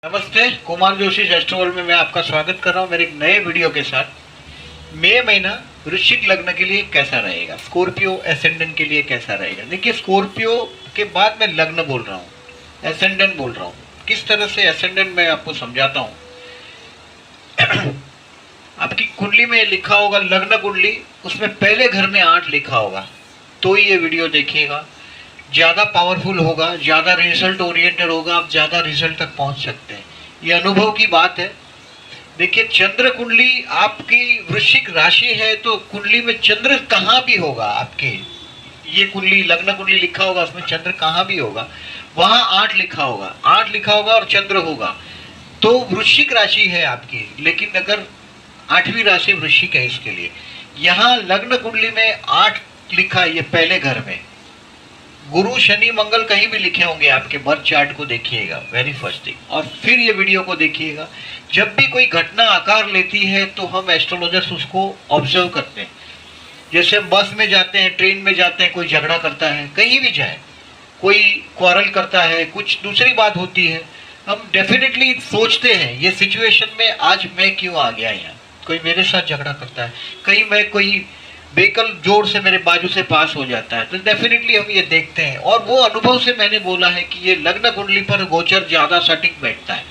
नमस्ते, कुमार जोशी एस्ट्रोवर्ल्ड में मैं आपका स्वागत कर रहा हूं मेरे एक नए वीडियो के साथ। मई महीना वृश्चिक लग्न के लिए कैसा रहेगा, स्कॉर्पियो एसेंडेंट के लिए कैसा रहेगा। देखिए, स्कॉर्पियो के बाद मैं लग्न बोल रहा हूं, एसेंडेंट बोल रहा हूं। किस तरह से एसेंडेंट मैं आपको समझाता हूं। आपकी कुंडली में लिखा होगा लग्न कुंडली, उसमें पहले घर में 8 लिखा होगा, तो ये वीडियो देखिएगा। ज़्यादा पावरफुल होगा, ज़्यादा रिजल्ट ओरिएंटेड होगा, आप ज़्यादा रिजल्ट तक पहुंच सकते हैं। ये अनुभव की बात है। देखिए, चंद्र कुंडली आपकी वृश्चिक राशि है, तो कुंडली में चंद्र कहाँ भी होगा आपके, ये कुंडली लग्न कुंडली लिखा होगा, उसमें चंद्र कहाँ भी होगा, वहाँ 8 लिखा होगा, 8 लिखा होगा और चंद्र होगा, तो वृश्चिक राशि है आपकी। लेकिन अगर 8वीं राशि वृश्चिक है, इसके लिए यहाँ लग्न कुंडली में 8 लिखा है, ये पहले घर में। गुरु शनि मंगल कहीं भी लिखे होंगे, आपके बर्थ चार्ट को देखिएगा वेरी फर्स्ट थिंग, और फिर ये वीडियो को देखिएगा। जब भी कोई घटना आकार लेती है तो हम एस्ट्रोलॉजर्स उसको ऑब्जर्व करते हैं। जैसे हम बस में जाते हैं, ट्रेन में जाते हैं, कोई झगड़ा करता है, कहीं भी जाए कोई क्वारल करता है, कुछ दूसरी बात होती है, हम डेफिनेटली सोचते हैं ये सिचुएशन में आज मैं क्यों आ गया यहाँ, कोई मेरे साथ झगड़ा करता है, कहीं मैं कोई व्हीकल जोर से मेरे बाजू से पास हो जाता है, तो डेफिनेटली हम ये देखते हैं। और वो अनुभव से मैंने बोला है कि ये लग्न कुंडली पर गोचर ज़्यादा सटीक बैठता है।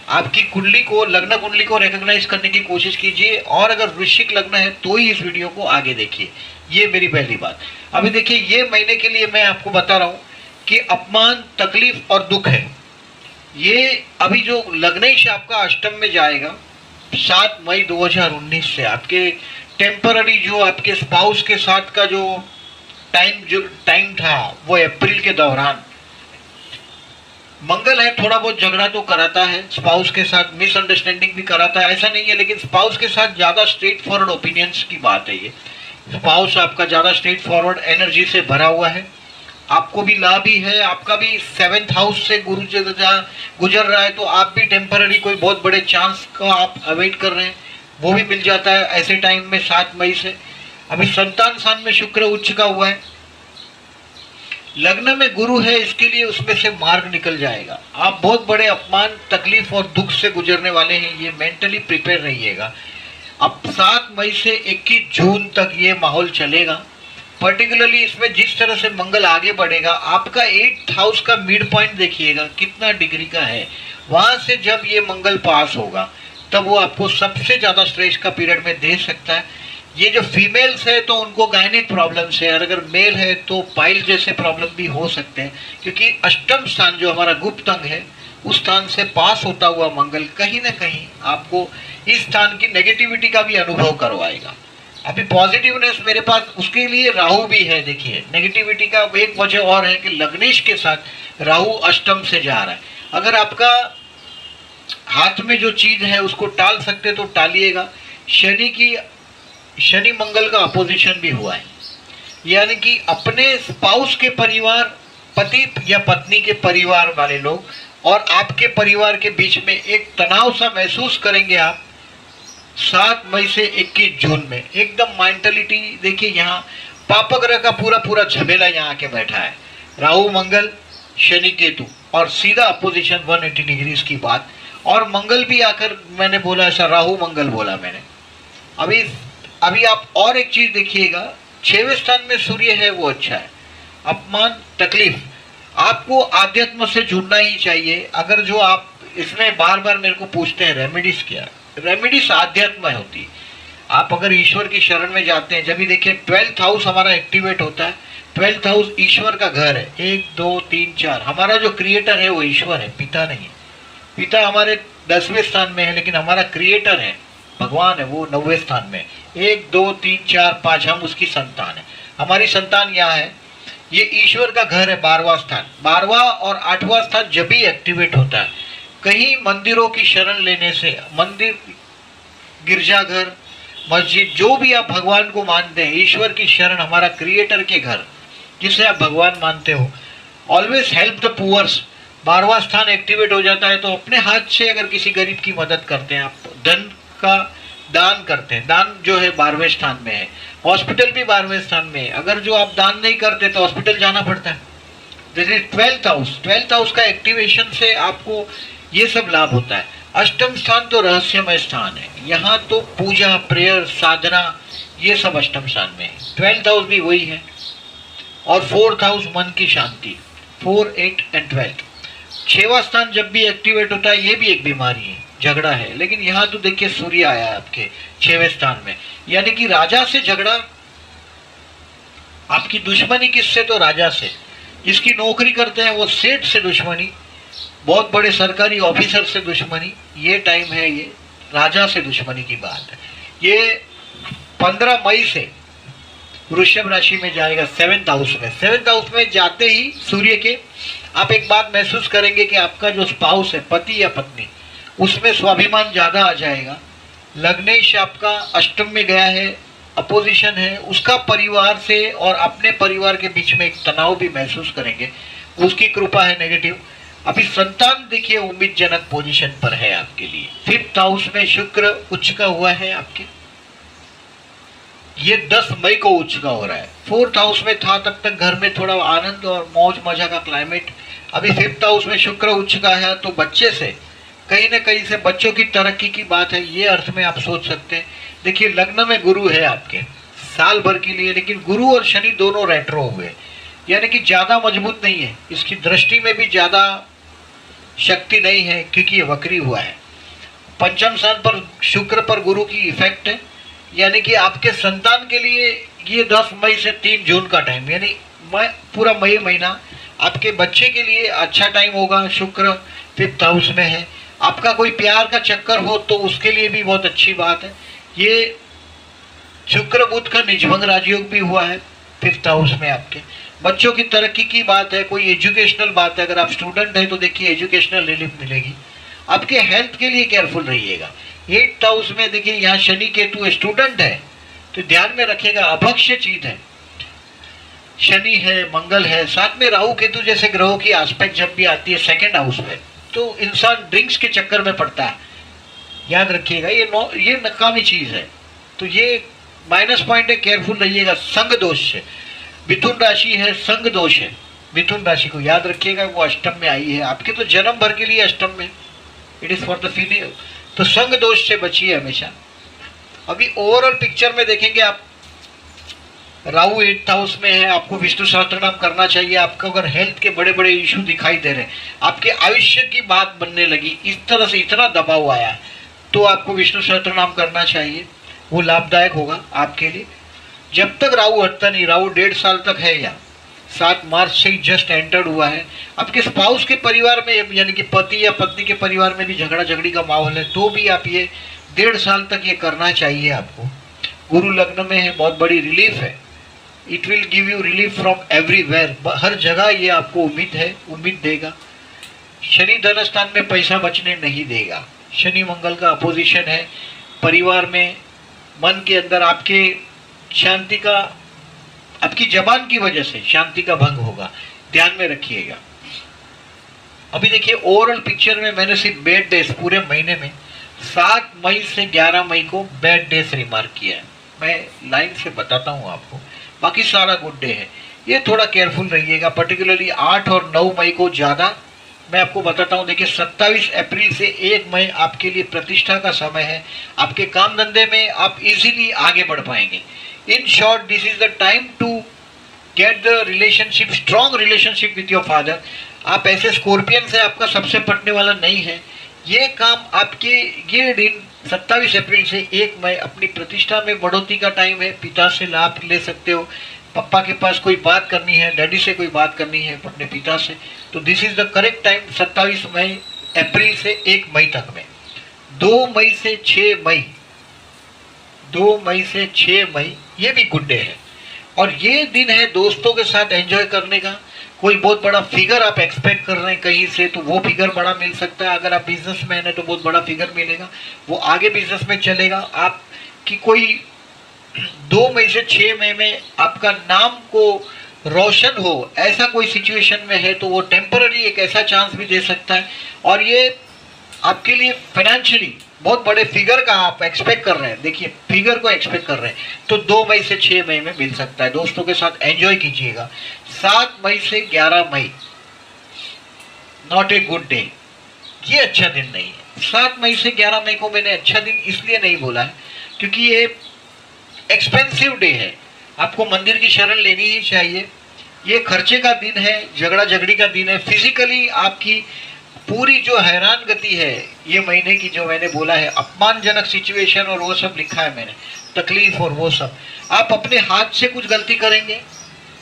आपकी कुंडली को, लग्न कुंडली को रिकॉग्नाइज करने की कोशिश कीजिए, और अगर वृश्चिक लग्न है तो ही इस वीडियो को आगे देखिए। ये मेरी पहली बात। अभी देखिए, ये महीने के लिए मैं आपको बता रहा हूँ कि अपमान, तकलीफ और दुख है। ये अभी जो लग्नेश आपका अष्टम में जाएगा 7 मई 2019 से, आपके टेम्पररी जो आपके स्पाउस के साथ का जो टाइम था वो अप्रैल के दौरान। मंगल है, थोड़ा बहुत झगड़ा तो कराता है स्पाउस के साथ, मिसअंडरस्टैंडिंग भी कराता है, ऐसा नहीं है, लेकिन स्पाउस के साथ ज़्यादा स्ट्रेट फॉरवर्ड ओपिनियंस की बात है। ये स्पाउस आपका ज़्यादा स्ट्रेट फॉरवर्ड एनर्जी से भरा हुआ है, आपको भी लाभ ही है, आपका भी 7th हाउस से गुरु गुजर रहा है, तो आप भी टेम्पररी कोई बहुत बड़े चांस को आप अवॉइड कर रहे हैं, वो भी मिल जाता है ऐसे टाइम में 7 मई से। अभी संतान स्थान में शुक्र उच्च का हुआ है, लग्न में गुरु है, इसके लिए उसमें से मार्ग निकल जाएगा। आप बहुत बड़े अपमान, तकलीफ और दुख से गुजरने वाले हैं, ये मेंटली प्रिपेयर रहिएगा। अब 7 मई से 21 जून तक ये माहौल चलेगा। पर्टिकुलरली इसमें जिस तरह से मंगल आगे बढ़ेगा, आपका 8th हाउस का मिड पॉइंट देखिएगा कितना डिग्री का है, वहां से जब ये मंगल पास होगा तब वो आपको सबसे ज़्यादा स्ट्रेस का पीरियड में दे सकता है। ये जो फीमेल्स है तो उनको गायनिक प्रॉब्लम्स है, और अगर मेल है तो पाइल जैसे प्रॉब्लम भी हो सकते हैं, क्योंकि अष्टम स्थान जो हमारा गुप्त अंग है उस स्थान से पास होता हुआ मंगल कहीं ना कहीं आपको इस स्थान की नेगेटिविटी का भी अनुभव करवाएगा। अभी पॉजिटिवनेस मेरे पास उसके लिए राहु भी है। देखिए, नेगेटिविटी का एक वजह और है कि लग्नेश के साथ राहु अष्टम से जा रहा है। अगर आपका हाथ में जो चीज है उसको टाल सकते तो टालिएगा। शनि मंगल का अपोजिशन भी हुआ है, यानी कि अपने स्पाउस के परिवार, पति या पत्नी के परिवार वाले लोग और आपके परिवार के बीच में एक तनाव सा महसूस करेंगे आप 7 मई से 21 जून में। एकदम मेंटलिटी देखिए, यहाँ पापग्रह का पूरा पूरा झमेला यहाँ आके बैठा है, राहु मंगल शनि केतु, और सीधा अपोजिशन 180 डिग्रीज की बात। और मंगल भी आकर, मैंने बोला ऐसा राहु मंगल बोला मैंने। अभी आप और एक चीज देखिएगा, 6वें स्थान में सूर्य है, वो अच्छा है। अपमान, तकलीफ, आपको आध्यात्म से जुड़ना ही चाहिए। अगर जो आप इसमें बार बार मेरे को पूछते हैं रेमेडीज क्या, रेमेडीज आध्यात्म होती है। आप अगर ईश्वर की शरण में जाते हैं, जब भी देखिए 12th हाउस हमारा एक्टिवेट होता है, 12th हाउस ईश्वर का घर है। 1 2 3 4, हमारा जो क्रिएटर है वो ईश्वर है, पिता नहीं है। पिता हमारे 10वें स्थान में है, लेकिन हमारा क्रिएटर है, भगवान है, वो 9वें स्थान में। 1 2 3 4 5, हम उसकी संतान है, हमारी संतान यहाँ है। ये ईश्वर का घर है, 12वां स्थान। 12वां और 8वां स्थान जब भी एक्टिवेट होता है, कहीं मंदिरों की शरण लेने से, मंदिर, गिरजाघर, मस्जिद, जो भी आप भगवान को मानते हैं, ईश्वर की शरण, हमारा क्रिएटर के घर जिसे आप भगवान मानते हो, ऑलवेज हेल्प द पुअर्स। 12वां स्थान एक्टिवेट हो जाता है तो अपने हाथ से अगर किसी गरीब की मदद करते हैं, आप धन का दान करते हैं, दान जो है 12वें स्थान में है। हॉस्पिटल भी 12वें स्थान में है, अगर जो आप दान नहीं करते तो हॉस्पिटल जाना पड़ता है। This is 12th house. 12th house का एक्टिवेशन से आपको ये सब लाभ होता है। अष्टम स्थान तो रहस्यमय स्थान है, यहाँ तो पूजा, प्रेयर, साधना, ये सब अष्टम स्थान में है। 12th हाउस भी वही है, और 4th हाउस मन की शांति, 4, 8 एंड 12। 6वां स्थान जब भी एक्टिवेट होता है, ये भी एक बीमारी है, झगड़ा है। लेकिन यहाँ तो देखिए सूर्य आया है आपके 6वें स्थान में, यानी कि राजा से झगड़ा। आपकी दुश्मनी किससे? तो राजा से। जिसकी नौकरी करते हैं वो सेठ से दुश्मनी, बहुत बड़े सरकारी ऑफिसर से दुश्मनी, ये टाइम है, ये राजा से दुश्मनी की बात है। ये 15 मई से वृषभ राशि में जाएगा 7th हाउस में। 7th हाउस में जाते ही सूर्य के आप एक बात महसूस करेंगे कि आपका जो स्पाउस है, पति या पत्नी, उसमें स्वाभिमान ज्यादा आ जाएगा। लग्नेश आपका अष्टम में गया है, अपोजिशन है, उसका परिवार से और अपने परिवार के बीच में एक तनाव भी महसूस करेंगे। उसकी कृपा है नेगेटिव। अभी संतान देखिए उम्मीदजनक पोजीशन पर है आपके लिए। 5th हाउस में शुक्र उच्च का हुआ है आपके, ये 10 मई को उच्च का हो रहा है। 4th हाउस में था तब तक घर में थोड़ा आनंद और मौज मजा का क्लाइमेट। अभी 5th हाउस में शुक्र उच्च का है, तो बच्चे से कहीं ना कहीं से बच्चों की तरक्की की बात है, ये अर्थ में आप सोच सकते हैं। देखिए लग्न में गुरु है आपके साल भर के लिए, लेकिन गुरु और शनि दोनों रेट्रो हुए, यानी कि ज्यादा मजबूत नहीं है, इसकी दृष्टि में भी ज्यादा शक्ति नहीं है क्योंकि ये वक्री हुआ है। पंचम स्थान पर शुक्र पर गुरु की इफेक्ट है, यानी कि आपके संतान के लिए ये 10 मई से 3 जून का टाइम, यानी पूरा मई महीना आपके बच्चे के लिए अच्छा टाइम होगा। शुक्र 5th हाउस में है। आपका कोई प्यार का चक्कर हो तो उसके लिए भी बहुत अच्छी बात है। ये शुक्र बुध का निजभंग राजयोग भी हुआ है 5th हाउस में। आपके बच्चों की तरक्की की बात है, कोई एजुकेशनल बात है। अगर आप स्टूडेंट हैं तो देखिए एजुकेशनल रिलीफ मिलेगी। आपके हेल्थ के लिए केयरफुल रहिएगा। 8th हाउस में देखिए यहाँ शनि केतु, स्टूडेंट है तो ध्यान में रखिएगा, अभक्ष्य चीज है, शनि है, मंगल है, साथ में राहु केतु जैसे ग्रहों की एस्पेक्ट जब भी आती है 2nd हाउस में, तो इंसान ड्रिंक्स के चक्कर में पड़ता है। याद रखिएगा ये नकामी चीज है, तो ये माइनस पॉइंट है, केयरफुल रहिएगा। संग दोष से मिथुन राशि है, संग दोष है मिथुन राशि को, याद रखिएगा वो अष्टम में आई है आपके, तो जन्म भर के लिए अष्टम में, it is for the female, तो संग दोष से बचिए हमेशा। अभी ओवरऑल पिक्चर में देखेंगे आप, राहु 8th हाउस में है, आपको विष्णु सहस्त्र नाम करना चाहिए। आपको अगर हेल्थ के बड़े बड़े इशू दिखाई दे रहे हैं, आपके आयुष्य की बात बनने लगी, इस तरह से इतना दबाव आया, तो आपको विष्णु सहस्त्र नाम करना चाहिए, वो लाभदायक होगा आपके लिए। जब तक राहु हटता नहीं, राहु 1.5 साल तक है, या 7 मार्च से ही जस्ट एंटर्ड हुआ है। आपके स्पाउस के परिवार में, यानी कि पति या पत्नी के परिवार में भी झगड़ा झगड़ी का माहौल है, तो भी आप ये 1.5 साल तक ये करना चाहिए आपको। गुरु लग्न में है, बहुत बड़ी रिलीफ है, it will give you relief from everywhere, हर जगह ये आपको उम्मीद देगा। शनि धन स्थान में पैसा बचने नहीं देगा, शनि मंगल का अपोजिशन है। परिवार में मन के अंदर आपके शांति का, आपकी जबान की वजह से शांति का भंग होगा, ध्यान में रखिएगा। अभी देखिए ओवरऑल पिक्चर में मैंने सिर्फ बैड डेज पूरे महीने में 7 मई से 11 मई को बैड डेज रिमार्क किया है, मैं लाइन से बताता हूँ आपको, बाकी सारा गुड डे है। ये थोड़ा केयरफुल रहिएगा, पर्टिकुलरली 8 और 9 मई को ज़्यादा मैं आपको बताता हूँ। देखिए 27 अप्रैल से 1 मई आपके लिए प्रतिष्ठा का समय है, आपके काम धंधे में आप इजीली आगे बढ़ पाएंगे। In short this is the time to get the relationship, strong relationship with your father. आप ऐसे स्कॉर्पियन से आपका सबसे पटने वाला नहीं है, ये काम आपके, ये दिन 27 अप्रैल से 1 मई अपनी प्रतिष्ठा में बढ़ोतरी का टाइम है। पिता से लाभ ले सकते हो, पापा के पास कोई बात करनी है, डैडी से कोई बात करनी है, अपने पिता से, तो this is the correct time. 27 मई अप्रैल से 1 मई तक में, 2 मई से 6 मई, 2 मई से 6 मई ये भी गुड डे है। और ये दिन है दोस्तों के साथ एंजॉय करने का। कोई बहुत बड़ा फिगर आप एक्सपेक्ट कर रहे हैं कहीं से, तो वो फिगर बड़ा मिल सकता है। अगर आप बिजनेसमैन है तो बहुत बड़ा फिगर मिलेगा, वो आगे बिजनेस में चलेगा। आप की कोई 2 मई से 6 मई में आपका नाम को रोशन हो, ऐसा कोई सिचुएशन में है तो वो टेम्पररी एक ऐसा चांस भी दे सकता है। और ये आपके लिए फाइनेंशियली बहुत बड़े फिगर का आप एक्सपेक्ट कर रहे हैं, देखिए फिगर को एक्सपेक्ट कर रहे हैं, तो 2 मई से 6 मई में मिल सकता है। दोस्तों के साथ एंजॉय कीजिएगा। 7 मई से 11 मई नॉट ए गुड डे, ये अच्छा दिन नहीं है। 7 मई से 11 मई को मैंने अच्छा दिन इसलिए नहीं बोला है क्योंकि ये एक्सपेंसिव डे है, आपको मंदिर की शरण लेनी ही चाहिए। ये खर्चे का दिन है, झगड़ा झगड़ी का दिन है। फिजिकली आपकी पूरी जो हैरान गति है ये महीने की, जो मैंने बोला है अपमानजनक सिचुएशन और वो सब लिखा है मैंने, तकलीफ और वो सब, आप अपने हाथ से कुछ गलती करेंगे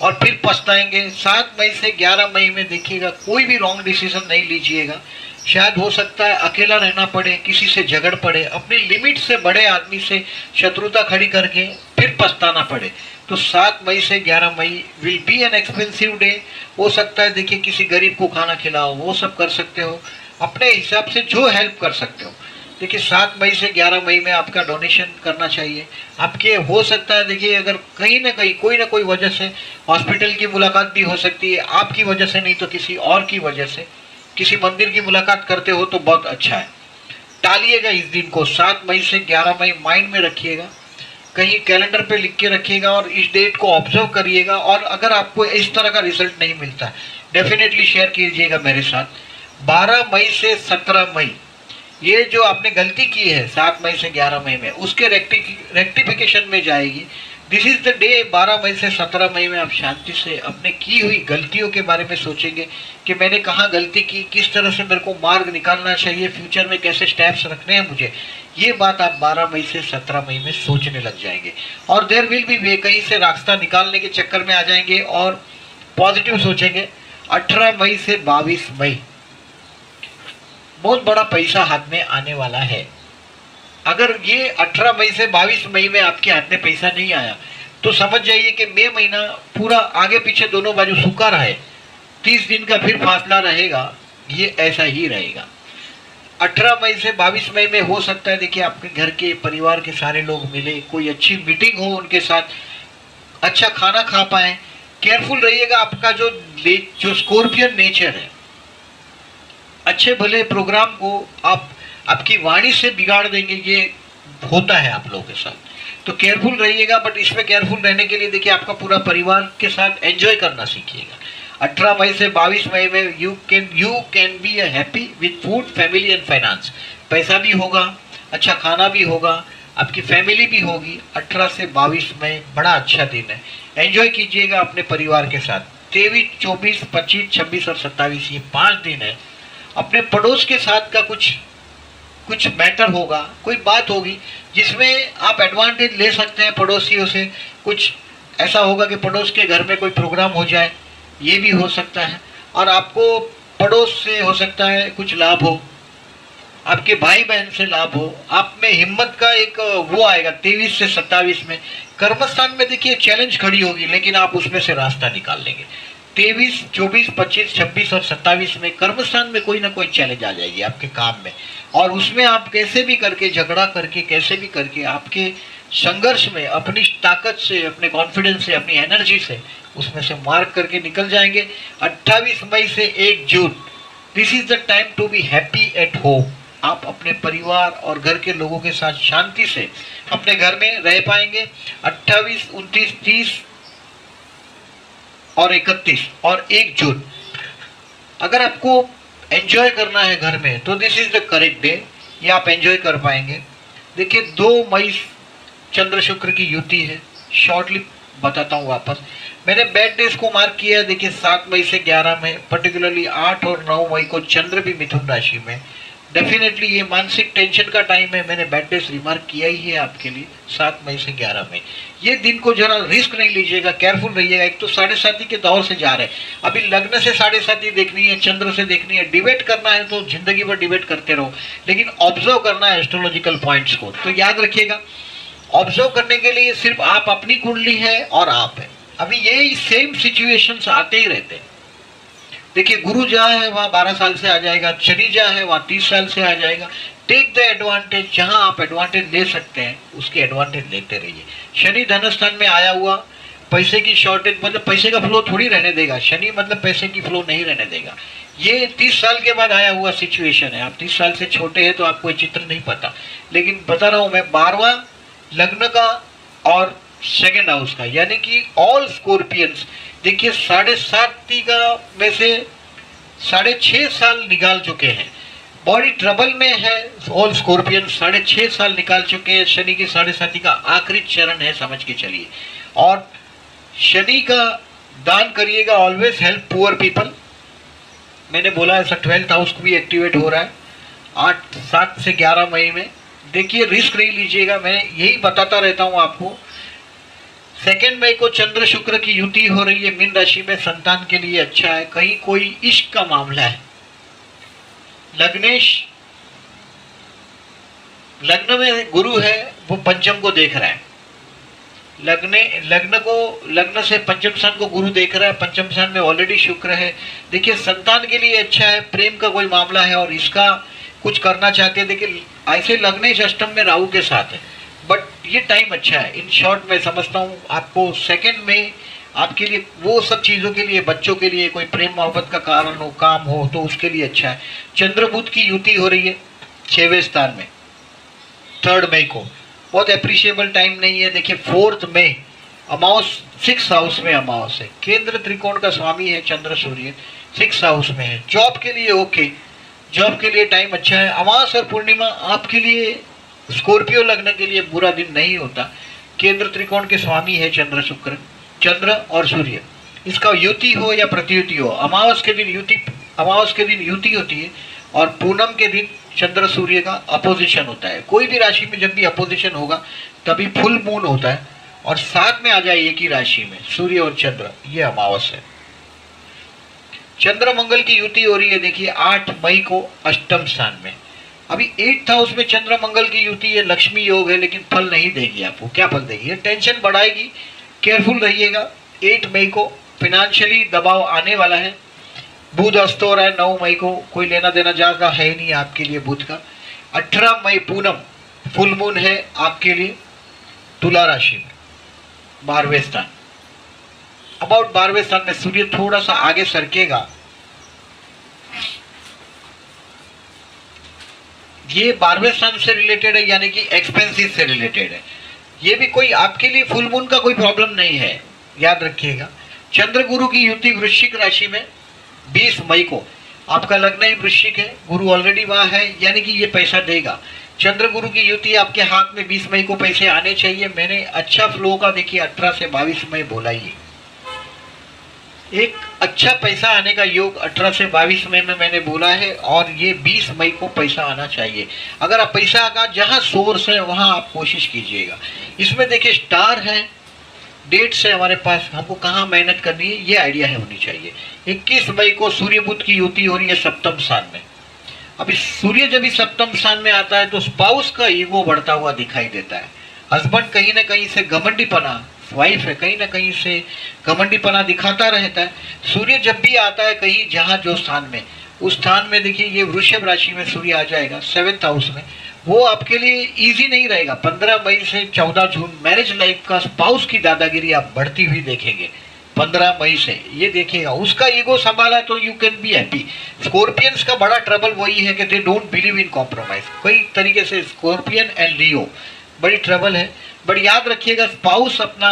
और फिर पछताएंगे। 7 मई से 11 मई में देखिएगा कोई भी रॉन्ग डिसीजन नहीं लीजिएगा। शायद हो सकता है अकेला रहना पड़े, किसी से झगड़ पड़े, अपनी लिमिट से बड़े आदमी से शत्रुता खड़ी करके फिर पछताना पड़े। तो 7 मई से 11 मई will be an expensive day. हो सकता है देखिए किसी गरीब को खाना खिलाओ, वो सब कर सकते हो, अपने हिसाब से जो हेल्प कर सकते हो। देखिए 7 मई से 11 मई में आपका डोनेशन करना चाहिए। आपके हो सकता है देखिए अगर कहीं ना कहीं कोई ना कोई वजह से हॉस्पिटल की मुलाकात भी हो सकती है, आपकी वजह से नहीं तो किसी और की वजह से किसी मंदिर की मुलाकात करते हो तो बहुत अच्छा है। टालिएगा इस दिन को, 7 मई से 11 मई माइंड में रखिएगा, कहीं कैलेंडर पे लिख के रखिएगा और इस डेट को ऑब्जर्व करिएगा। और अगर आपको इस तरह का रिजल्ट नहीं मिलता डेफिनेटली शेयर कीजिएगा मेरे साथ। 12 मई से 17 मई ये जो आपने गलती की है 7 मई से 11 मई में, उसके रेक्टिफिकेशन में जाएगी। This is the day. 12 मई से 17 मई में आप शांति से अपने की हुई गलतियों के बारे में सोचेंगे कि मैंने कहाँ गलती की, किस तरह से मेरे को मार्ग निकालना चाहिए, फ्यूचर में कैसे स्टेप्स रखने हैं मुझे। ये बात आप 12 मई से 17 मई में सोचने लग जाएंगे और देयर विल बी वे, कहीं से रास्ता निकालने के चक्कर में आ जाएंगे और पॉजिटिव सोचेंगे। 18 मई से 22 मई बहुत बड़ा पैसा हाथ में आने वाला है। अगर ये 18 मई से 22 मई में आपके हाथ में पैसा नहीं आया तो समझ जाइए कि मई महीना पूरा आगे पीछे दोनों बाजू सूखा रहे, 30 दिन का फिर फासला रहेगा, ये ऐसा ही रहेगा। 18 मई से 22 मई में हो सकता है देखिए आपके घर के परिवार के सारे लोग मिले, कोई अच्छी मीटिंग हो, उनके साथ अच्छा खाना खा पाए। केयरफुल रहिएगा, आपका जो स्कॉर्पियन नेचर है, अच्छे भले प्रोग्राम को आप आपकी वाणी से बिगाड़ देंगे, ये होता है आप लोगों के साथ। तो केयरफुल रहिएगा, बट इसमें केयरफुल रहने के लिए देखिए आपका पूरा परिवार के साथ एंजॉय करना सीखिएगा। 18 मई से 22 मई में you can be happy with food, family and finance. पैसा भी होगा, अच्छा खाना भी होगा, आपकी फैमिली भी होगी। 18 से 22 मई बड़ा अच्छा दिन है, एंजॉय कीजिएगा अपने परिवार के साथ। 23, 24, 25, 26 और 27 ये 5 दिन है। अपने पड़ोस के साथ का कुछ मैटर होगा, कोई बात होगी जिसमें आप एडवांटेज ले सकते हैं पड़ोसियों से। कुछ ऐसा होगा कि पड़ोस के घर में कोई प्रोग्राम हो जाए, ये भी हो सकता है। और आपको पड़ोस से हो सकता है कुछ लाभ हो, आपके भाई बहन से लाभ हो, आप में हिम्मत का एक वो आएगा। 23 से 27 में कर्मस्थान में देखिए चैलेंज खड़ी होगी, लेकिन आप उसमें से रास्ता निकाल लेंगे। 23, 24, 25, 26 और 27 में कर्मस्थान में कोई ना कोई चैलेंज आ जाएगी आपके काम में, और उसमें आप कैसे भी करके, झगड़ा करके, कैसे भी करके आपके संघर्ष में अपनी ताकत से, अपने कॉन्फिडेंस से, अपनी एनर्जी से उसमें से मार्क करके निकल जाएंगे। 28 मई से 1 जून, this is the time to be happy at home. आप अपने परिवार और घर के लोगों के साथ शांति से अपने घर में रह पाएंगे। 28, 29, 30 और 31 और 1 जून अगर आपको एंजॉय करना है घर में तो this is the correct day, ये आप एंजॉय कर पाएंगे। देखिए 2 मई चंद्र शुक्र की युति है, शॉर्टली बताता हूँ वापस। मैंने बैड डेज को मार्क किया है। देखिए 7 मई से 11 में, पर्टिकुलरली 8 और 9 मई को चंद्र भी मिथुन राशि में। डेफिनेटली ये मानसिक टेंशन का टाइम है, मैंने बैड डेज रिमार्क किया ही है आपके लिए। 7 मई से 11 मई ये दिन को जरा रिस्क नहीं लीजिएगा, केयरफुल रहिएगा। एक तो 7.5 के दौर से जा रहे हैं, अभी लग्न से 7.5 देखनी है, चंद्र से देखनी है। डिबेट करना है तो जिंदगी भर डिबेट करते रहो, लेकिन ऑब्जर्व करना है एस्ट्रोलॉजिकल पॉइंट्स को। तो याद रखिएगा, ऑब्जर्व करने के लिए सिर्फ आप अपनी कुंडली है और आप है। अभी यही सेम सिचुएशंस आते ही रहते हैं। देखिए गुरु जहाँ है वहाँ 12 साल से आ जाएगा, शनि जहाँ है वहाँ 30 साल से आ जाएगा। टेक द एडवांटेज, जहाँ आप एडवांटेज ले सकते हैं उसके एडवांटेज लेते रहिए। शनि धनस्थान में आया हुआ, पैसे की शॉर्टेज, मतलब पैसे का फ्लो थोड़ी रहने देगा। शनि मतलब पैसे की फ्लो नहीं रहने देगा। ये 30 साल के बाद आया हुआ सिचुएशन है। आप 30 साल से छोटे हैं तो आपको ये चित्र नहीं पता, लेकिन बता रहा हूँ मैं। 12वां लग्न का और सेकेंड हाउस का, यानी कि ऑल स्कॉर्पियंस। देखिए 7.5 का में से 6.5 साल निकाल चुके हैं। बॉडी ट्रबल में है। ऑल स्कॉर्पियन 6.5 साल निकाल चुके हैं। शनि की 7.5 का आखिरी चरण है, समझ के चलिए। और शनि का दान करिएगा, ऑलवेज हेल्प पुअर पीपल। मैंने बोला ऐसा 12th हाउस भी एक्टिवेट हो रहा है 7 से 11 मई में। देखिए रिस्क नहीं लीजिएगा, मैं यही बताता रहता हूँ आपको। 2 मई को चंद्र शुक्र की युति हो रही है मीन राशि में, संतान के लिए अच्छा है। कहीं कोई इश्क का मामला है, लग्न में गुरु है, वो पंचम को देख रहा है। लग्न से पंचम स्थान को गुरु देख रहा है, पंचम स्थान में ऑलरेडी शुक्र है। देखिए संतान के लिए अच्छा है, प्रेम का कोई मामला है और इसका कुछ करना चाहते हैं। देखिए ऐसे लग्नेश अष्टम में राहु के साथ है, बट ये टाइम अच्छा है। इन शॉर्ट मैं समझता हूँ आपको 2 में आपके लिए वो सब चीज़ों के लिए, बच्चों के लिए, कोई प्रेम मोहब्बत का कारण हो, काम हो, तो उसके लिए अच्छा है। चंद्र बुध की युति हो रही है 6वें स्थान में 3 मई को, बहुत अप्रिशिएबल टाइम नहीं है। देखिए 4 मई अमावस 6 हाउस में अमावस है, केंद्र त्रिकोण का स्वामी है चंद्र सूर्य, 6 हाउस में है। जॉब के लिए ओके, जॉब के लिए टाइम अच्छा है। अमावस और पूर्णिमा आपके लिए स्कॉर्पियो लगने के लिए बुरा दिन नहीं होता। केंद्र त्रिकोण के स्वामी है चंद्र शुक्र, चंद्र और सूर्य। इसका युति हो या प्रतियुति हो, अमावस के दिन युति होती है और पूनम के दिन चंद्र सूर्य का अपोजिशन होता है। कोई भी राशि में जब भी अपोजिशन होगा तभी फुल मून होता है, और साथ में आ जाए एक ही राशि में सूर्य और चंद्र, ये अमावस है। चंद्र मंगल की युति हो रही है देखिए 8 मई को अष्टम स्थान में। अभी 8th हाउस में चंद्र मंगल की युति है, लक्ष्मी योग है, लेकिन फल नहीं देगी आपको। क्या फल देगी? टेंशन बढ़ाएगी, केयरफुल रहिएगा। 8 मई को फिनेंशियली दबाव आने वाला है। बुध अस्त हो रहा है 9 मई को, कोई लेना देना ज्यादा है नहीं आपके लिए बुध का। 18 मई पूनम फुल मून है आपके लिए तुला राशि में 12वें स्थान, अबाउट 12वें स्थान में सूर्य थोड़ा सा आगे सरकेगा। ये 12वें स्थान से रिलेटेड है, यानी कि एक्सपेंसिव से रिलेटेड है। ये भी कोई आपके लिए फुल मून का कोई प्रॉब्लम नहीं है, याद रखिएगा। चंद्र गुरु की युति वृश्चिक राशि में 20 मई को, आपका लग्न ही वृश्चिक है, गुरु ऑलरेडी वहां है, यानी कि ये पैसा देगा। चंद्र गुरु की युति आपके हाथ में 20 मई को पैसे आने चाहिए। मैंने अच्छा फ्लो का देखिए 18 से 22 मई बोला, ही एक अच्छा पैसा आने का योग 18 से 22 मई में मैंने बोला है, और ये 20 मई को पैसा आना चाहिए। अगर आप पैसा का जहां सोर्स है वहां आप कोशिश कीजिएगा। इसमें देखिए स्टार है, डेट्स है हमारे पास, हमको कहाँ मेहनत करनी है ये आइडिया है होनी चाहिए। 21 मई को सूर्य बुध की युति हो रही है सप्तम स्थान में। अभी सूर्य जब भी सप्तम स्थान में आता है तो स्पाउस का ईगो बढ़ता हुआ दिखाई देता है। हस्बैंड कहीं ना कहीं से घमंडीपना, वाइफ है कहीं ना कहीं से घमंडीपना दिखाता रहता है। सूर्य जब भी आता है कहीं जहाँ जो स्थान में, उस स्थान में देखिए ये वृषभ राशि में सूर्य आ जाएगा 7th हाउस में, वो आपके लिए इजी नहीं रहेगा। 15 मई से 14 जून मैरिज लाइफ का स्पाउस की दादागिरी आप बढ़ती हुई देखेंगे। 15 मई से ये देखिएगा, उसका ईगो संभाला तो you can be happy. Scorpions का बड़ा ट्रबल वही है कि they don't believe in compromise. कई तरीके से स्कॉर्पियन एंड लियो बड़ी ट्रबल है, बट याद रखिएगा स्पाउस अपना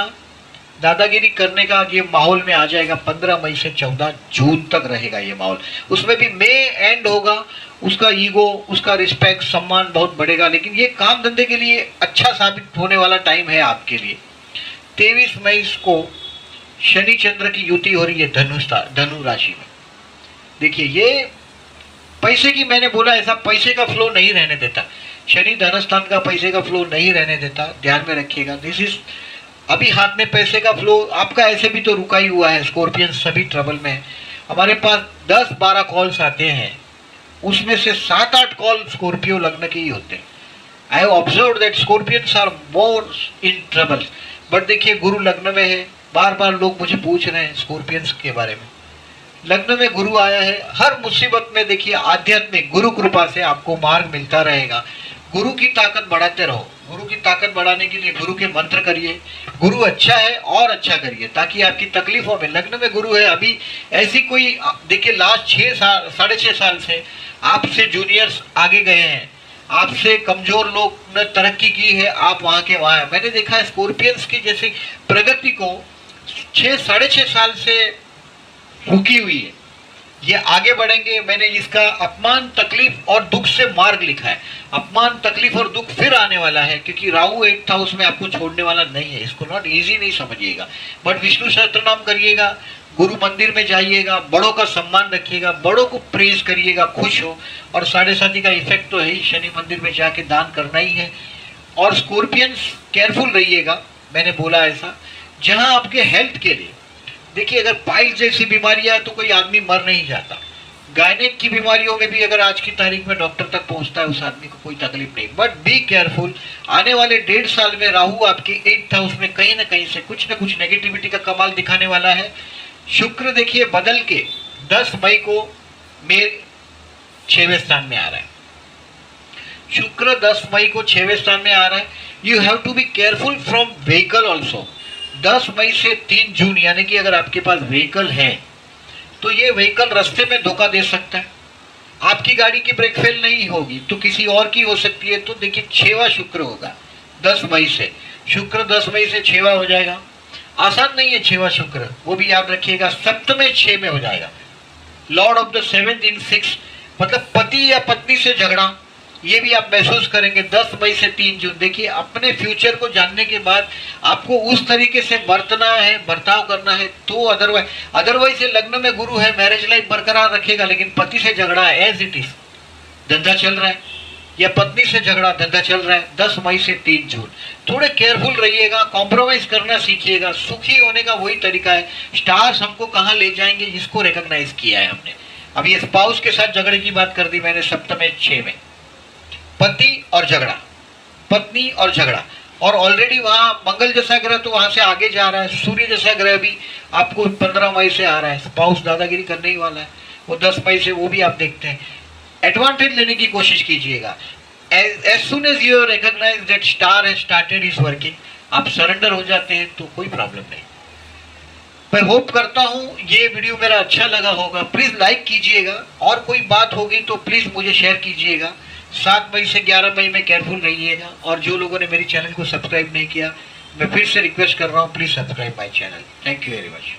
दादागिरी करने का ये माहौल में आ जाएगा। 15 मई से 14 जून तक रहेगा ये माहौल। उसमें भी मई एंड होगा, उसका ईगो, उसका रिस्पेक्ट, सम्मान बहुत बढ़ेगा, लेकिन ये काम धंधे के लिए अच्छा साबित होने वाला टाइम है आपके लिए। 23 मई को शनि चंद्र की युति हो रही है धनु राशि में। देखिए ये पैसे की, मैंने बोला ऐसा पैसे का फ्लो नहीं रहने देता। शनि धन स्थान का पैसे का फ्लो नहीं रहने देता, ध्यान में रखिएगा। दिस इज अभी हाथ में पैसे का फ्लो आपका ऐसे भी तो रुका ही हुआ है। स्कॉर्पियन सभी ट्रबल में है। हमारे पास 10-12 कॉल्स आते हैं, उसमें से 7-8 कॉल स्कॉर्पियो लग्न के ही होते हैं। I have observed that scorpions are more in trouble. But देखिए गुरु लग्न में है, बार बार लोग मुझे पूछ रहे हैं स्कॉर्पियंस के बारे में। लग्न में गुरु आया है, हर मुसीबत में देखिए आध्यात्मिक गुरु कृपा से आपको मार्ग मिलता रहेगा। गुरु की ताकत बढ़ाते रहो। गुरु की ताकत बढ़ाने के लिए गुरु के मंत्र करिए। गुरु अच्छा है और अच्छा करिए ताकि आपकी तकलीफों में, लग्न में गुरु है अभी ऐसी कोई, देखिए लास्ट 6-6.5 साल से आपसे जूनियर्स आगे गए हैं, आपसे कमजोर लोग ने तरक्की की है, आप वहां के वहां है। मैंने देखा है स्कॉर्पियंस की जैसी प्रगति को 6-6.5 साल से रुकी हुई है। ये आगे बढ़ेंगे। मैंने इसका अपमान, तकलीफ और दुख से मार्ग लिखा है। अपमान, तकलीफ और दुख फिर आने वाला है, क्योंकि राहु 8th हाउस में आपको छोड़ने वाला नहीं है। इसको नॉट इजी नहीं समझिएगा, बट विष्णु सहस्त्र नाम करिएगा, गुरु मंदिर में जाइएगा, बड़ों का सम्मान रखिएगा, बड़ों को प्रेज करिएगा, खुश हो। और 7.5 का इफेक्ट तो है ही, शनि मंदिर में जाके दान करना ही है। और स्कॉर्पियंस केयरफुल रहिएगा, मैंने बोला ऐसा। जहां आपके हेल्थ के लिए, देखिए अगर पाइल जैसी बीमारियां है तो कोई आदमी मर नहीं जाता। गायनेक की बीमारियों में भी अगर आज की तारीख में डॉक्टर तक पहुंचता है, उस आदमी को कोई तकलीफ नहीं। बट बी केयरफुल, आने वाले 1.5 साल में राहु आपके 8th हाउस में कहीं ना कहीं से कुछ ना कुछ नेगेटिविटी का कमाल दिखाने वाला है। शुक्र देखिए बदल के 10 मई को मेरे 6वें स्थान में आ रहा है। शुक्र 10 मई को 6वें स्थान में आ रहा है। You have to be careful from vehicle also. 10 मई से 3 जून, यानी कि अगर आपके पास व्हीकल है तो ये व्हीकल रास्ते में धोखा दे सकता है। आपकी गाड़ी की ब्रेक फेल नहीं होगी तो किसी और की हो सकती है। तो देखिए 6वां शुक्र होगा 10 मई से। शुक्र 10 मई से 6वां हो जाएगा। आसान नहीं है 6वां शुक्र, वो भी याद रखिएगा। सप्तम 6 में हो जाएगा। लॉर्ड ऑफ द 7th इन 6, मतलब पति या पत्नी से झगड़ा, ये भी आप महसूस करेंगे 10 मई से 3 जून। देखिए अपने फ्यूचर को जानने के बाद आपको उस तरीके से बरतना है, बर्ताव करना है। तो अदरवाइज से लग्न में गुरु है, मैरिज लाइफ बरकरार रखेगा, लेकिन पति से झगड़ा है एज इट इज, धंधा चल रहा है, या पत्नी से झगड़ा, धंधा चल रहा है, 10 मई से 3 जून। थोड़े केयरफुल रहिएगा, कॉम्प्रोमाइज करना सीखिएगा। सुखी होने का वही तरीका है। स्टार्स हमको कहाँ ले जाएंगे, इसको रिकॉग्नाइज किया है हमने। अब ये स्पाउस के साथ झगड़े की बात कर दी मैंने सप्तम 6 में। पति और झगड़ा, पत्नी और झगड़ा, और ऑलरेडी वहां मंगल जैसा ग्रह तो वहां से आगे जा रहा है। सूर्य जैसा ग्रह भी आपको 15 मई से आ रहा है। स्पाउस दादागिरी करने ही वाला है वो 10 मई से, वो भी आप देखते हैं। एडवांटेज लेने की कोशिश कीजिएगा। As soon as you recognise that star has started his working, आप सरेंडर हो जाते हैं तो कोई प्रॉब्लम नहीं। मैं होप करता हूँ ये वीडियो मेरा अच्छा लगा होगा। प्लीज लाइक कीजिएगा, और कोई बात होगी तो प्लीज मुझे शेयर कीजिएगा। 7 मई से 11 मई में केयरफुल रहिएगा। और जो लोगों ने मेरी चैनल को सब्सक्राइब नहीं किया, मैं फिर से रिक्वेस्ट कर रहा हूँ, please subscribe my channel. Thank you very much.